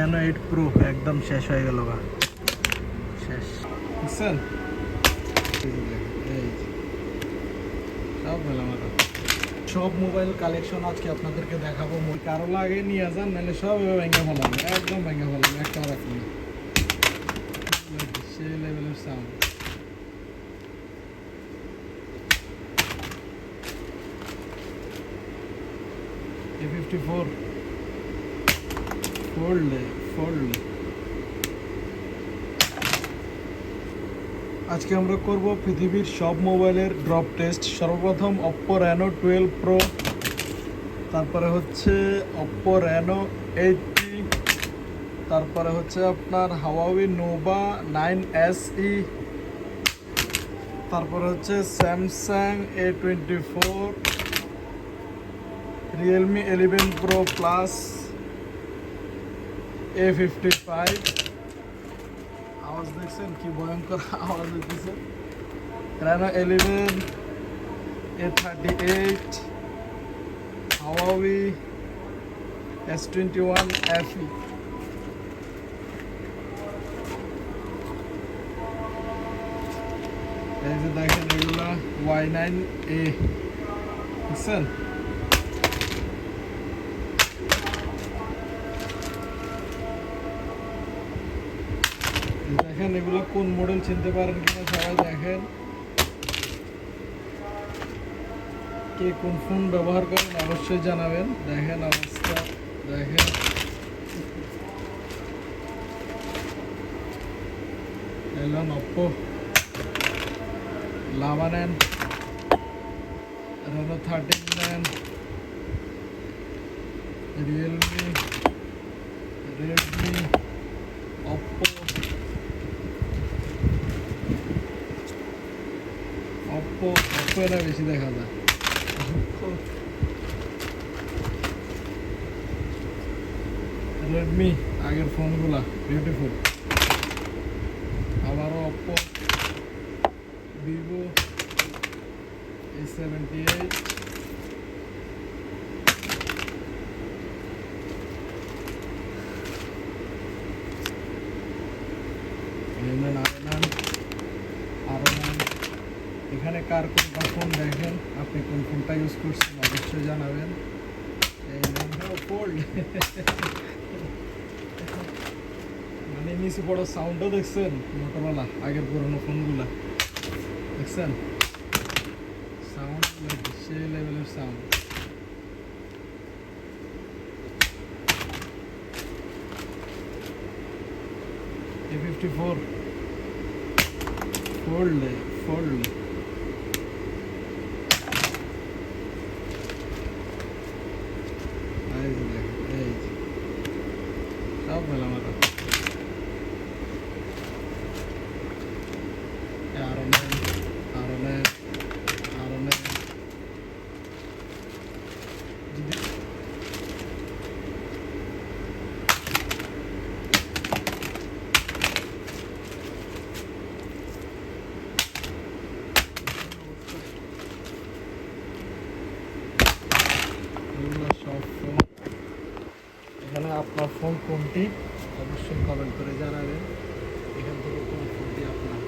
Reno 8 Pro একদম শেষ হয়ে গেল গা, শেষ বুঝছেন। এই যে সব মেলামেলা, সব মোবাইল কালেকশন আজকে আপনাদেরকে দেখাবো। কারো লাগে নিয়ে যান, নাহলে সব ভেঙে ফেলাম, একদম ভেঙে ফেলাম, একটা রাখুন। সেই লেভেলের সাউন্ড। A54 fold. আজকে আমরা করব পৃথিবীর সব মোবাইলের ড্রপ টেস্ট। সর্বপ্রথম Oppo Reno 12 Pro, তারপরে হচ্ছে Oppo Reno 8T, তারপরে হচ্ছে আপনার Huawei Nova 9 SE, তারপরে হচ্ছে Samsung A24, Realme 11 Pro Plus, A55, আওয়াজ দেখছেন কি ভয়ঙ্কর আওয়াজ হচ্ছে, Reno 11, A38, Huawei S21 FE। এই যে দেখেন এগুলা Y9A, বুঝছেন। দেখেন এগুলো কোন মডেল চিনতে পারেন কিনা সবাই দেখেন, কে কোন ফোন ব্যবহার করেন অবশ্যই জানাবেন। দেখেন অবস্থা, দেখেন এলন Oppo, লাভা নেন, Reno 13 নেন, Realme, Redmi, Oppo এটা বেশি দেখা যায়। Redmi আগের ফোনগুলা বিউটিফুল, আবারও Oppo, Vivo A78, আরও নেন। এখানে কার কোনটা ফোন দেখেন, আপনি কোন ফোনটা ইউজ করছেন অবশ্যই জানাবেন। এই ফোল্ড মানে নিচে বড় সাউন্ডও দেখছেন, মোটরওয়ালা আগের পুরোনো ফোনগুলা দেখছেন, সাউন্ড সেই লেভেলের সাউন্ড। A54 fold. এই যে দেখেন, এই যে সব মেলামেলা। আরো নেন। সব ফোন, এখানে আপনার ফোন কোনটি অবশ্যই কমেন্ট করে জানাবেন। এখান থেকে কোন ফোনটি আপনার